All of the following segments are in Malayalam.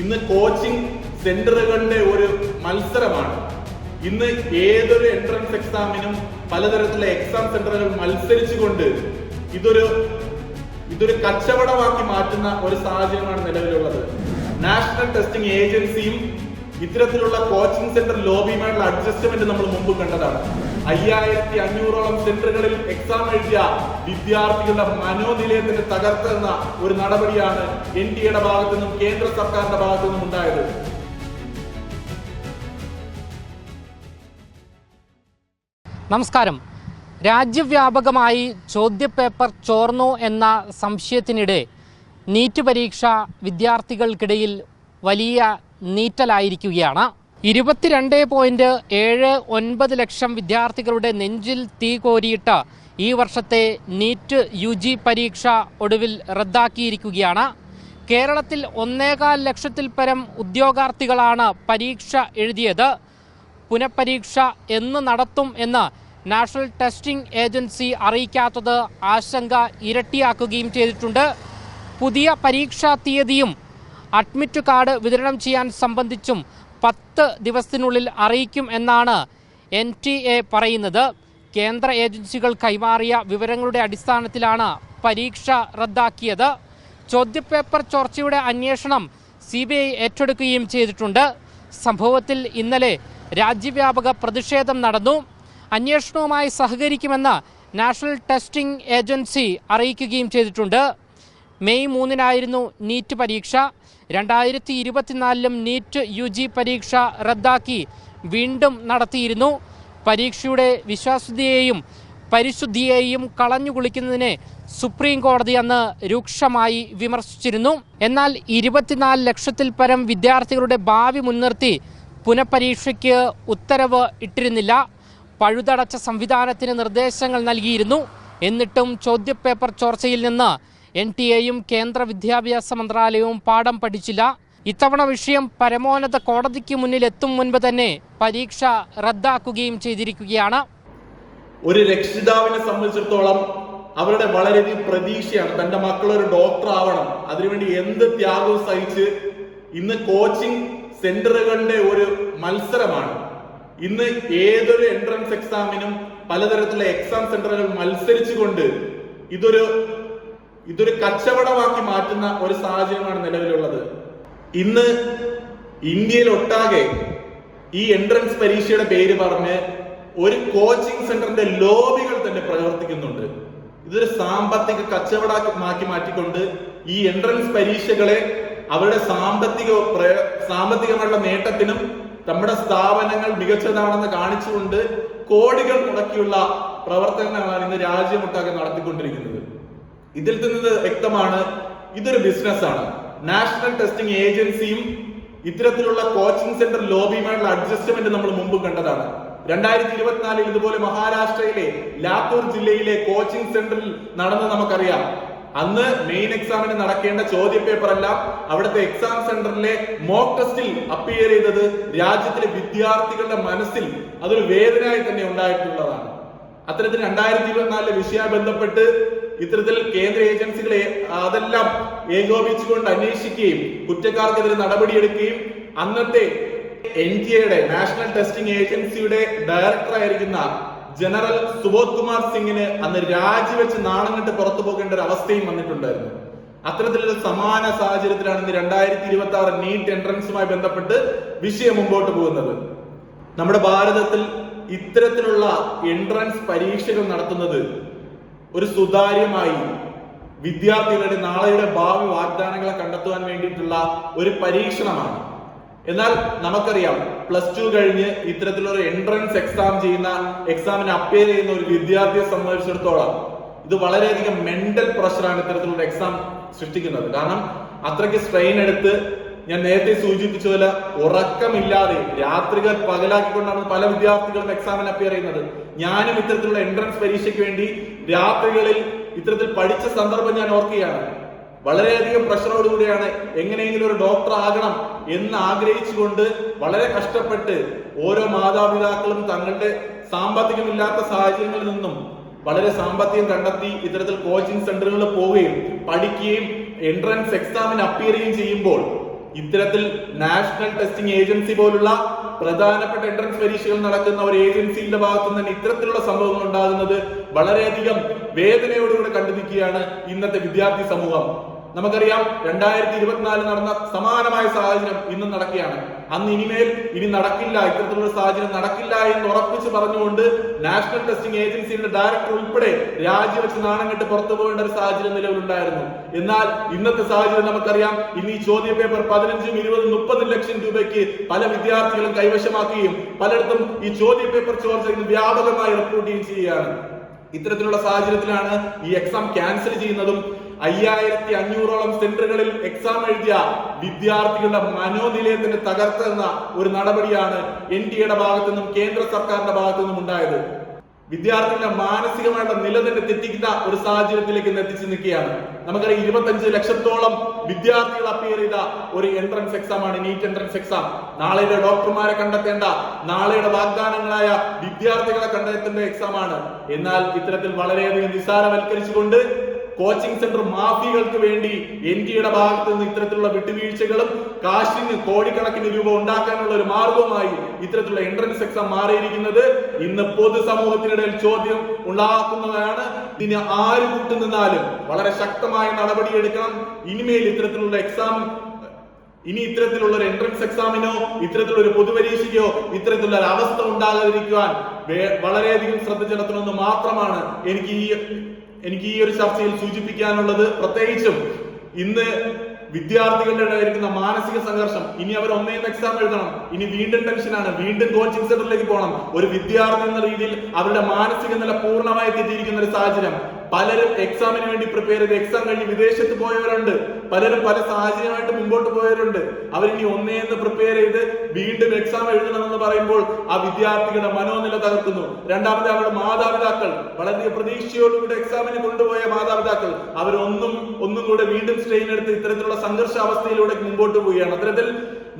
ഇന്ന് കോച്ചിങ് സെന്ററുകളുടെ ഒരു മത്സരമാണ്. ഇന്ന് ഏതൊരു എൻട്രൻസ് എക്സാമിനും പലതരത്തിലുള്ള എക്സാം സെന്ററുകൾ മത്സരിച്ചുകൊണ്ട് ഇതൊരു കച്ചവടമാക്കി മാറ്റുന്ന ഒരു സാഹചര്യമാണ് നിലവിലുള്ളത്. നാഷണൽ ടെസ്റ്റിംഗ് ഏജൻസിയും ഇത്തരത്തിലുള്ള കോച്ചിങ് സെന്റർ ലോബിയുമായുള്ള അഡ്ജസ്റ്റ്മെന്റ് നമ്മൾ മുമ്പ് കണ്ടതാണ്. 5500ഓളം സെന്ററുകളിൽ എക്സാം എഴുതിയ വിദ്യാർത്ഥികളുടെ മനോനിലയത്തിന് തകർക്കുന്ന ഒരു നടപടിയാണ് NDAയുടെ ഭാഗത്തു നിന്നും കേന്ദ്ര സർക്കാരിന്റെ ഭാഗത്തു നിന്നും ഉണ്ടായത്. നമസ്കാരം. രാജ്യവ്യാപകമായി ചോദ്യപേപ്പർ ചോർന്നു എന്ന സംശയത്തിനിടെ നീറ്റ് പരീക്ഷ വിദ്യാർത്ഥികൾക്കിടയിൽ വലിയ നീറ്റലായിരിക്കുകയാണ്. 22.79 ലക്ഷം വിദ്യാർത്ഥികളുടെ നെഞ്ചിൽ തീ കോരിയിട്ട് ഈ വർഷത്തെ നീറ്റ് UG പരീക്ഷ ഒടുവിൽ റദ്ദാക്കിയിരിക്കുകയാണ്. കേരളത്തിൽ 1.25 ലക്ഷത്തിൽ പരം ഉദ്യോഗാർത്ഥികളാണ് പരീക്ഷ എഴുതിയത്. പുനഃപരീക്ഷ എന്ന് നടത്തും എന്ന് നാഷണൽ ടെസ്റ്റിംഗ് ഏജൻസി അറിയിക്കാത്തത് ആശങ്ക ഇരട്ടിയാക്കുകയും ചെയ്തിട്ടുണ്ട്. പുതിയ പരീക്ഷാ തീയതിയും അഡ്മിറ്റ് കാർഡ് വിതരണം ചെയ്യാൻ സംബന്ധിച്ചും 10 ദിവസത്തിനുള്ളിൽ അറിയിക്കും എന്നാണ് NTA പറയുന്നത്. കേന്ദ്ര ഏജൻസികൾ കൈമാറിയ വിവരങ്ങളുടെ അടിസ്ഥാനത്തിലാണ് പരീക്ഷ റദ്ദാക്കിയത്. ചോദ്യപേപ്പർ ചോർച്ചയുടെ അന്വേഷണം CBI ഏറ്റെടുക്കുകയും ചെയ്തിട്ടുണ്ട്. സംഭവത്തിൽ ഇന്നലെ രാജ്യവ്യാപക പ്രതിഷേധം നടന്നു. അന്വേഷണവുമായി സഹകരിക്കുമെന്ന് നാഷണൽ ടെസ്റ്റിംഗ് ഏജൻസി അറിയിക്കുകയും ചെയ്തിട്ടുണ്ട്. മെയ് 3-നായിരുന്നു നീറ്റ് പരീക്ഷ. 2024 നീറ്റ് UG പരീക്ഷ റദ്ദാക്കി വീണ്ടും നടത്തിയിരുന്നു. പരീക്ഷയുടെ വിശ്വാസ്യതയെയും പരിശുദ്ധിയെയും കളഞ്ഞുകുളിക്കുന്നതിനെ സുപ്രീം കോടതി അന്ന് രൂക്ഷമായി വിമർശിച്ചിരുന്നു. എന്നാൽ 24 ലക്ഷത്തിൽ പരം വിദ്യാർത്ഥികളുടെ ഭാവി മുൻനിർത്തി പുനഃപരീക്ഷയ്ക്ക് ഉത്തരവ് ഇട്ടിരുന്നില്ല. പഴുതടച്ച സംവിധാനത്തിന് നിർദ്ദേശങ്ങൾ നൽകിയിരുന്നു. എന്നിട്ടും ചോദ്യപേപ്പർ ചോർച്ചയിൽ നിന്ന് NTAയും കേന്ദ്ര വിദ്യാഭ്യാസ മന്ത്രാലയവും പാഠം പഠിച്ചില്ല. ഇത്തവണ വിഷയം പരമോന്നത കോടതിക്ക് മുന്നിൽ എത്തും മുൻപ് തന്നെ പരീക്ഷ റദ്ദാക്കുകയും ചെയ്തിരിക്കുകയാണ്. ഒരു രക്ഷിതാവിനെ സംബന്ധിച്ചിടത്തോളം അവരുടെ വളരെയധികം പ്രതീക്ഷയാണ് തന്റെ മക്കൾ ഒരു ഡോക്ടർ ആവണം. അതിനുവേണ്ടി എന്ത് ത്യാഗവും സഹിച്ച് ഇന്ന് കോച്ചിങ് സെന്ററുകളുടെ ഒരു മത്സരമാണ്. ഇന്ന് ഏതൊരു എൻട്രൻസ് എക്സാമിനും പലതരത്തിലുള്ള എക്സാം സെന്ററുകൾ മത്സരിച്ചുകൊണ്ട് ഇതൊരു കച്ചവടമാക്കി മാറ്റുന്ന ഒരു സാഹചര്യമാണ് നിലവിലുള്ളത്. ഇന്ന് ഇന്ത്യയിൽ ഒട്ടാകെ ഈ എൻട്രൻസ് പരീക്ഷയുടെ പേര് പറഞ്ഞ് ഒരു കോച്ചിങ് സെന്ററിന്റെ ലോബികൾ തന്നെ പ്രവർത്തിക്കുന്നുണ്ട്. ഇതൊരു സാമ്പത്തിക കച്ചവടമാക്കി മാറ്റിക്കൊണ്ട് ഈ എൻട്രൻസ് പരീക്ഷകളെ അവരുടെ സാമ്പത്തികമായുള്ള നേട്ടത്തിനും നമ്മുടെ സ്ഥാപനങ്ങൾ മികച്ചതാണെന്ന് കാണിച്ചുകൊണ്ട് കോടികൾ മുടക്കിയുള്ള പ്രവർത്തനങ്ങളാണ് ഇന്ന് രാജ്യമൊട്ടാകെ നടത്തിക്കൊണ്ടിരിക്കുന്നത്. ഇതിൽ നിന്ന് വ്യക്തമാണ് ഇതൊരു ബിസിനസ്സാണ്. നാഷണൽ ടെസ്റ്റിംഗ് ഏജൻസിയും ഇത്തരത്തിലുള്ള കോച്ചിങ് സെന്റർ ലോബിയുമായുള്ള അഡ്ജസ്റ്റ്മെന്റ് നമ്മൾ മുമ്പ് കണ്ടതാണ്. 2024 ഇതുപോലെ മഹാരാഷ്ട്രയിലെ ലാത്തൂർ ജില്ലയിലെ കോച്ചിങ് സെന്ററിൽ നടന്ന് നമുക്കറിയാം. അന്ന് മെയിൻ എക്സാമിന് നടക്കേണ്ട ചോദ്യപേപ്പർ എല്ലാം അവിടുത്തെ എക്സാം സെന്ററിലെ മോക്ക് ടെസ്റ്റിൽ അപ്പിയർ ചെയ്തത് രാജ്യത്തിലെ വിദ്യാർത്ഥികളുടെ മനസ്സിൽ അതൊരു വേദനയായി തന്നെ ഉണ്ടായിട്ടുള്ളതാണ്. അത്തരത്തിൽ 2024 വിഷയവുമായി ബന്ധപ്പെട്ട് ഇത്തരത്തിൽ കേന്ദ്ര ഏജൻസികളെ അതെല്ലാം ഏകോപിച്ചുകൊണ്ട് അന്വേഷിക്കുകയും കുറ്റക്കാർക്കെതിരെ നടപടിയെടുക്കുകയും അന്നത്തെ NTAയുടെ നാഷണൽ ടെസ്റ്റിംഗ് ഏജൻസിയുടെ ഡയറക്ടറായിരിക്കുന്ന ജനറൽ സുബോധ് കുമാർ സിംഗിന് അന്ന് രാജിവെച്ച് നാണം കെട്ട് പുറത്തു പോകേണ്ട ഒരു അവസ്ഥയും വന്നിട്ടുണ്ടായിരുന്നു. അത്തരത്തിലുള്ള സമാന സാഹചര്യത്തിലാണ് ഇന്ന് 2026 നീറ്റ് എൻട്രൻസുമായി ബന്ധപ്പെട്ട് വിഷയം മുമ്പോട്ട് പോകുന്നത്. നമ്മുടെ ഭാരതത്തിൽ ഇത്തരത്തിലുള്ള എൻട്രൻസ് പരീക്ഷകൾ നടത്തുന്നത് ഒരു സുതാര്യമായി വിദ്യാർത്ഥികളുടെ നാളെയുടെ ഭാവി വാഗ്ദാനങ്ങളെ കണ്ടെത്തുവാൻ വേണ്ടിയിട്ടുള്ള ഒരു പരീക്ഷണമാണ്. എന്നാൽ നമുക്കറിയാം +2 കഴിഞ്ഞ് ഇത്തരത്തിലുള്ള എൻട്രൻസ് എക്സാമിന് അപ്പിയർ ചെയ്യുന്ന ഒരു വിദ്യാർത്ഥിയെ സംബന്ധിച്ചിടത്തോളം ഇത് വളരെയധികം മെന്റൽ പ്രഷറാണ് ഇത്തരത്തിലുള്ള എക്സാം സൃഷ്ടിക്കുന്നത്. കാരണം അത്രയ്ക്ക് സ്ട്രെയിൻ എടുത്ത് ഞാൻ നേരത്തെ സൂചിപ്പിച്ച പോലെ ഉറക്കമില്ലാതെ രാത്രികൾ പകലാക്കിക്കൊണ്ടാണ് പല വിദ്യാർത്ഥികളും എക്സാമിന് അപ്പിയർ ചെയ്യുന്നത്. ഞാനും ഇത്തരത്തിലുള്ള എൻട്രൻസ് പരീക്ഷയ്ക്ക് വേണ്ടി രാത്രികളിൽ ഇത്തരത്തിൽ പഠിച്ച സന്ദർഭം ഞാൻ ഓർക്കുകയാണ്. വളരെയധികം പ്രഷറോടുകൂടിയാണ് എങ്ങനെയെങ്കിലും ഒരു ഡോക്ടർ ആകണം എന്ന് ആഗ്രഹിച്ചുകൊണ്ട് വളരെ കഷ്ടപ്പെട്ട് ഓരോ മാതാപിതാക്കളും തങ്ങളുടെ സാമ്പത്തികമില്ലാത്ത സാഹചര്യങ്ങളിൽ നിന്നും വളരെ സാമ്പത്തികം കണ്ടെത്തി ഇത്തരത്തിൽ കോച്ചിങ് സെന്ററുകളിൽ പോവുകയും പഠിക്കുകയും എൻട്രൻസ് എക്സാമിന് അപ്പിയർ ചെയ്യുമ്പോൾ ഇത്തരത്തിൽ നാഷണൽ ടെസ്റ്റിംഗ് ഏജൻസി പോലുള്ള പ്രധാനപ്പെട്ട എൻട്രൻസ് പരീക്ഷകൾ നടക്കുന്ന ഒരു ഏജൻസിയുടെ ഭാഗത്തു നിന്ന് ഇത്തരത്തിലുള്ള സംഭവങ്ങൾ ഉണ്ടാകുന്നത് വളരെയധികം വേദനയോടുകൂടെ കണ്ടുനിൽക്കുകയാണ് ഇന്നത്തെ വിദ്യാർത്ഥി സമൂഹം. നമുക്കറിയാം 2024 നടന്ന സമാനമായ സാഹചര്യം ഇന്നും നടക്കുകയാണ്. അന്ന് ഇനി നടക്കില്ല, ഇത്തരത്തിലുള്ള സാഹചര്യം നടക്കില്ല എന്ന് ഉറപ്പിച്ച് പറഞ്ഞുകൊണ്ട് നാഷണൽ ടെസ്റ്റിംഗ് ഏജൻസിയുടെ ഡയറക്ടർ ഉൾപ്പെടെ രാജിവെച്ച് നാണം കെട്ട് പുറത്തു പോകേണ്ട ഒരു സാഹചര്യം നിലവിലുണ്ടായിരുന്നു. എന്നാൽ ഇന്നത്തെ സാഹചര്യം നമുക്കറിയാം. ഇന്ന് ഈ ചോദ്യ പേപ്പർ 15, 20, 30 ലക്ഷം രൂപയ്ക്ക് പല വിദ്യാർത്ഥികളും കൈവശമാക്കുകയും പലയിടത്തും ഈ ചോദ്യ പേപ്പർ ചോർച്ച ഇന്ന് വ്യാപകമായി റിപ്പോർട്ട് ചെയ്യുകയാണ്. ഇത്തരത്തിലുള്ള സാഹചര്യത്തിലാണ് ഈ എക്സാം ക്യാൻസൽ ചെയ്യുന്നതും 5500ഓളം സെന്ററുകളിൽ എക്സാം എഴുതിയ വിദ്യാർത്ഥികളുടെ മനോനിലയത്തിന് തകർത്തുന്ന ഒരു നടപടിയാണ് NDAയുടെ ഭാഗത്തു നിന്നും കേന്ദ്ര സർക്കാരിന്റെ ഭാഗത്തു നിന്നും ഉണ്ടായത്. വിദ്യാർത്ഥികളുടെ മാനസികമായിട്ടുള്ള നില തന്നെ തെറ്റിക്കുന്ന ഒരു സാഹചര്യത്തിലേക്ക് എത്തിച്ചു നിൽക്കുകയാണ്. നമുക്കറിയാം 25 ലക്ഷത്തോളം വിദ്യാർത്ഥികൾ അപ്പിയർ ചെയ്ത ഒരു എൻട്രൻസ് എക്സാമാണ് നീറ്റ് എൻട്രൻസ് എക്സാം. നാളെയുടെ ഡോക്ടർമാരെ കണ്ടെത്തേണ്ട, നാളെയുടെ വാഗ്ദാനങ്ങളായ വിദ്യാർത്ഥികളെ കണ്ടെത്തേണ്ട എക്സാമാണ്. എന്നാൽ ഇത്തരത്തിൽ വളരെയധികം നിസ്സാരവൽക്കരിച്ചുകൊണ്ട് കോച്ചിങ് സെന്റർ മാഫിയകൾക്ക് വേണ്ടി NDAയുടെ ഭാഗത്ത് നിന്ന് ഇത്തരത്തിലുള്ള വിട്ടുവീഴ്ചകളും കാശിന് കോടിക്കണക്കിന് രൂപ ഉണ്ടാക്കാനുള്ള ഒരു മാർഗവുമായി ഇത്തരത്തിലുള്ള എൻട്രൻസ് എക്സാം മാറിയിരിക്കുന്നത് ഇന്ന് പൊതുസമൂഹത്തിനിടയിൽ ചോദ്യം ഉണ്ടാക്കുന്നതാണ്. ഇതിന് ആര് കൂട്ടുനിന്നാലും വളരെ ശക്തമായ നടപടിയെടുക്കണം. ഇനിമേൽ ഇത്തരത്തിലുള്ള ഇത്തരത്തിലുള്ള ഒരു എൻട്രൻസ് എക്സാമിനോ ഇത്തരത്തിലുള്ള ഒരു പൊതുപരീക്ഷയ്ക്കോ ഇത്തരത്തിലുള്ള ഒരു അവസ്ഥ ഉണ്ടാകാതിരിക്കുവാൻ വളരെയധികം ശ്രദ്ധ ചെലുത്തണമെന്ന് മാത്രമാണ് എനിക്ക് ഈ ഒരു ചർച്ചയിൽ സൂചിപ്പിക്കാനുള്ളത്. പ്രത്യേകിച്ചും ഇന്ന് വിദ്യാർത്ഥികളുടെ ഇരിക്കുന്ന മാനസിക സംഘർഷം, ഇനി അവർ ഒന്നേന്ന് എക്സാം എഴുതണം, ഇനി വീണ്ടും ടെൻഷനാണ്, വീണ്ടും കോച്ചിങ് സെന്ററിലേക്ക് പോകണം. ഒരു വിദ്യാർത്ഥി എന്ന രീതിയിൽ അവരുടെ മാനസിക നില പൂർണ്ണമായി തെറ്റിയിരിക്കുന്ന ഒരു സാഹചര്യം. പലരും എക്സാമിന് വേണ്ടി പ്രിപ്പയർ ചെയ്ത് എക്സാം കഴിഞ്ഞ് വിദേശത്ത് പോയവരുണ്ട്. പലരും പല സാഹചര്യമായിട്ട് മുമ്പോട്ട് പോയവരുണ്ട്. അവരിനി ഒന്നേന്ന് പ്രിപ്പയർ ചെയ്ത് വീണ്ടും എക്സാം എഴുതണമെന്ന് പറയുമ്പോൾ ആ വിദ്യാർത്ഥികളുടെ മനോനില തകർക്കുന്നു. രണ്ടാമത് അവരുടെ മാതാപിതാക്കൾ, വളരെ പ്രതീക്ഷയോടുകൂടി എക്സാമിന് കൊണ്ടുപോയ മാതാപിതാക്കൾ, ഒന്നും കൂടെ വീണ്ടും സ്ട്രെയിൻ എടുത്ത് ഇത്തരത്തിലുള്ള സംഘർഷാവസ്ഥയിലൂടെ മുമ്പോട്ട് പോവുകയാണ്. അത്തരത്തിൽ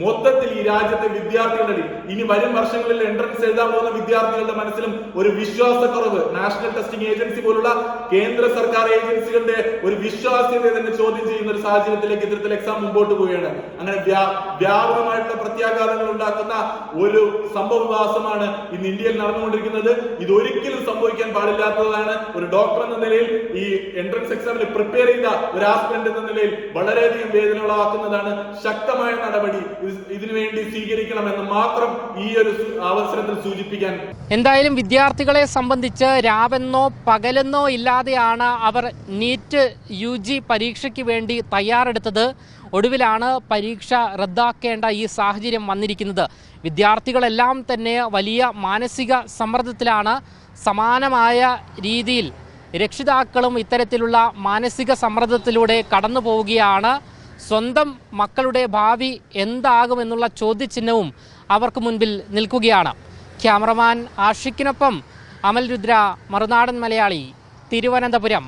മൊത്തത്തിൽ ഈ രാജ്യത്തെ വിദ്യാർത്ഥികളിൽ ഇനി വരും വർഷങ്ങളിൽ എൻട്രൻസ് എഴുതാൻ പോകുന്ന വിദ്യാർത്ഥികളുടെ മനസ്സിലും ഒരു വിശ്വാസക്കുറവ്, നാഷണൽ ടെസ്റ്റിംഗ് ഏജൻസി പോലുള്ള കേന്ദ്ര സർക്കാർ ഏജൻസികളുടെ ഒരു വിശ്വാസ്യതയെ തന്നെ ചോദ്യം ചെയ്യുന്ന ഒരു സാഹചര്യത്തിലേക്ക് ഇത്തരത്തിൽ എക്സാം മുമ്പോട്ട് പോവുകയാണ്. അങ്ങനെ വ്യാപകമായിട്ടുള്ള പ്രത്യാഘാതങ്ങൾ ഉണ്ടാക്കുന്ന ഒരു സംഭവവികാസമാണ് ഇന്ന് ഇന്ത്യയിൽ നടന്നുകൊണ്ടിരിക്കുന്നത്. ഇതൊരിക്കലും സംഭവിക്കാൻ പാടില്ലാത്തതാണ്. ഒരു ഡോക്ടർ എന്ന നിലയിൽ ഈ എൻട്രൻസ് എക്സാമിന് പ്രിപ്പയർ ചെയ്ത ഒരു ആസ്പിറന്റ് എന്ന നിലയിൽ വളരെയധികം വേദന ഉളവാക്കുന്നതാണ്. ശക്തമായ നടപടി ഇതിനുവേണ്ടി സ്വീകരിക്കണമെന്ന് മാത്രം ഈ ഒരു അവസരത്തിൽ സൂചിപ്പിക്കാൻ. എന്തായാലും വിദ്യാർത്ഥികളെ സംബന്ധിച്ച് രാവെന്നോ പകലെന്നോ ഇല്ലാതെയാണ് അവർ നീറ്റ് UG പരീക്ഷയ്ക്ക് വേണ്ടി തയ്യാറെടുത്തത്. ഒടുവിലാണ് പരീക്ഷ റദ്ദാക്കേണ്ട ഈ സാഹചര്യം വന്നിരിക്കുന്നത്. വിദ്യാർത്ഥികളെല്ലാം തന്നെ വലിയ മാനസിക സമ്മർദ്ദത്തിലാണ്. സമാനമായ രീതിയിൽ രക്ഷിതാക്കളും ഇത്തരത്തിലുള്ള മാനസിക സമ്മർദ്ദത്തിലൂടെ കടന്നു പോവുകയാണ്. സ്വന്തം മക്കളുടെ ഭാവി എന്താകുമെന്നുള്ള ചോദ്യചിഹ്നവും അവർക്ക് മുൻപിൽ നിൽക്കുകയാണ്. ക്യാമറമാൻ ആഷിക്കിനൊപ്പം അമൽ രുദ്ര, മറുനാടൻ മലയാളി, തിരുവനന്തപുരം.